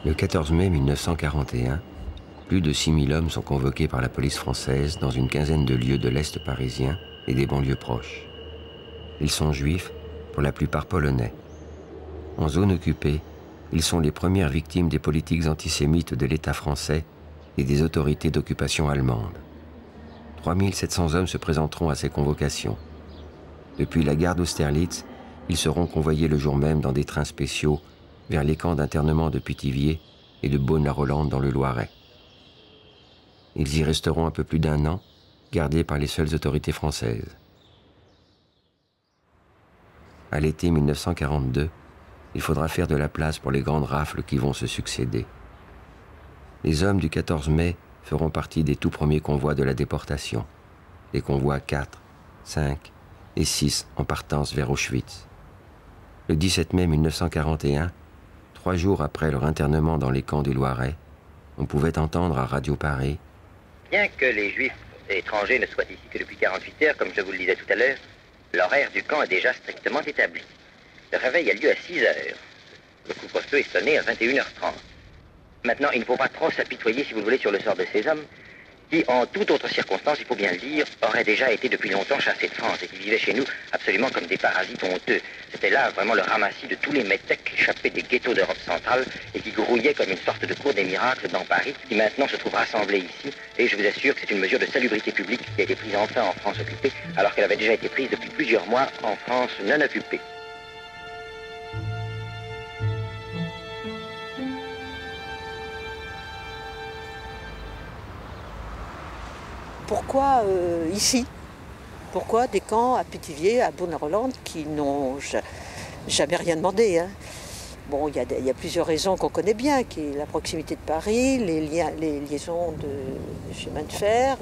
Le 14 mai 1941, plus de 6000 hommes sont convoqués par la police française dans une quinzaine de lieux de l'Est parisien et des banlieues proches. Ils sont juifs, pour la plupart polonais. En zone occupée, ils sont les premières victimes des politiques antisémites de l'État français et des autorités d'occupation allemandes. 3700 hommes se présenteront à ces convocations. Depuis la gare d'Austerlitz, ils seront convoyés le jour même dans des trains spéciaux vers les camps d'internement de Pithiviers et de Beaune-la-Rolande dans le Loiret. Ils y resteront un peu plus d'1 an, gardés par les seules autorités françaises. À l'été 1942, il faudra faire de la place pour les grandes rafles qui vont se succéder. Les hommes du 14 mai feront partie des tout premiers convois de la déportation, les convois 4, 5 et 6 en partance vers Auschwitz. Le 17 mai 1941, 3 jours après leur internement dans les camps du Loiret, on pouvait entendre à Radio Paris: bien que les Juifs étrangers ne soient ici que depuis 48 heures, comme je vous le disais tout à l'heure, l'horaire du camp est déjà strictement établi. Le réveil a lieu à 6 heures. Le couvre-feu est sonné à 21h30. Maintenant, il ne faut pas trop s'apitoyer, si vous le voulez, sur le sort de ces hommes, qui, en toute autre circonstance, il faut bien le dire, auraient déjà été depuis longtemps chassés de France et qui vivaient chez nous absolument comme des parasites honteux. C'était là vraiment le ramassis de tous les métèques échappés des ghettos d'Europe centrale et qui grouillaient comme une sorte de cour des miracles dans Paris, qui maintenant se trouve rassemblés ici. Et je vous assure que c'est une mesure de salubrité publique qui a été prise enfin en France occupée, alors qu'elle avait déjà été prise depuis plusieurs mois en France non occupée. Pourquoi ici? Pourquoi des camps à Pithiviers, à Beaune-la-Rolande, qui n'ont jamais rien demandé, hein? Bon, il y a plusieurs raisons qu'on connaît bien, qui est la proximité de Paris, les liaisons de chemin de fer,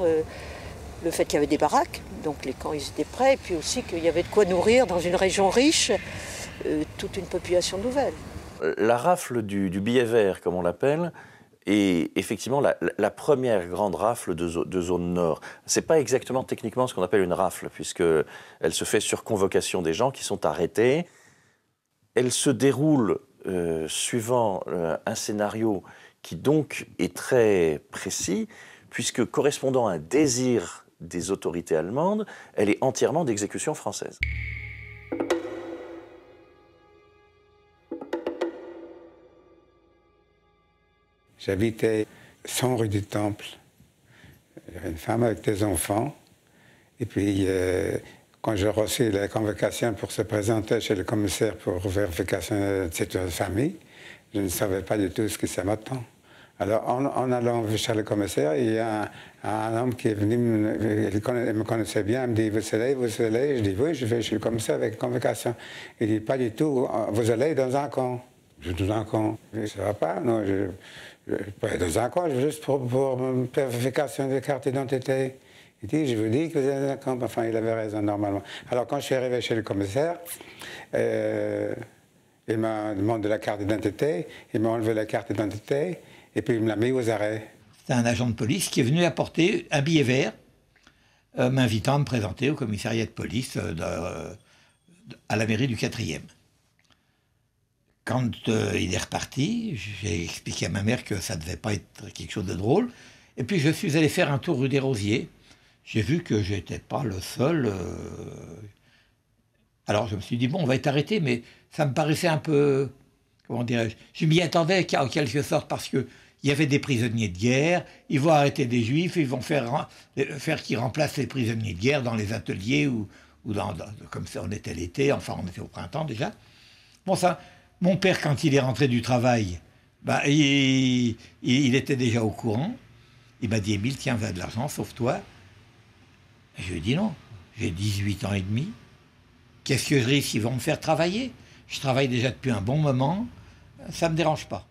le fait qu'il y avait des baraques, donc les camps ils étaient prêts, et puis aussi qu'il y avait de quoi nourrir dans une région riche toute une population nouvelle. La rafle du billet vert, comme on l'appelle, est effectivement la première grande rafle de zone nord. Ce n'est pas exactement techniquement ce qu'on appelle une rafle, puisqu'elle se fait sur convocation des gens qui sont arrêtés. Elle se déroule suivant un scénario qui donc est très précis, puisque correspondant à un désir des autorités allemandes, elle est entièrement d'exécution française. J'habitais 100 rue du Temple. J'avais une femme avec des enfants. Et puis, quand j'ai reçu la convocation pour se présenter chez le commissaire pour vérification de cette famille, je ne savais pas du tout ce que ça m'attend. Alors, en allant chez le commissaire, il y a un homme qui est venu, il me connaissait bien, il me dit: vous allez? Je dis: oui, je vais chez le commissaire avec convocation. Il dit: pas du tout, vous allez dans un camp. Je dis: dans un camp. Ça va pas, non, dans un camp, juste pour vérification de carte d'identité. Il dit: je vous dis que vous êtes dans un camp. Enfin, il avait raison, normalement. Alors, quand je suis arrivé chez le commissaire, il m'a demandé la carte d'identité, il m'a enlevé la carte d'identité, et puis il me l'a mis aux arrêts. C'est un agent de police qui est venu apporter un billet vert, m'invitant à me présenter au commissariat de police à la mairie du 4e. Quand il est reparti, j'ai expliqué à ma mère que ça ne devait pas être quelque chose de drôle. Et puis je suis allé faire un tour rue des Rosiers. J'ai vu que je n'étais pas le seul. Alors je me suis dit: bon, on va être arrêté, mais ça me paraissait un peu... Comment dirais-je? Je m'y attendais en quelque sorte, parce qu'il y avait des prisonniers de guerre, ils vont arrêter des juifs, ils vont faire qu'ils remplacent les prisonniers de guerre dans les ateliers, ou comme ça on était l'été, enfin on était au printemps déjà. Bon, ça... Mon père, quand il est rentré du travail, ben, il était déjà au courant. Il m'a dit: Émile, tiens, vous avez de l'argent, sauf toi. Et je lui ai dit: non, j'ai 18 ans et demi. Qu'est-ce que je risque? Ils vont me faire travailler. Je travaille déjà depuis un bon moment. Ça ne me dérange pas.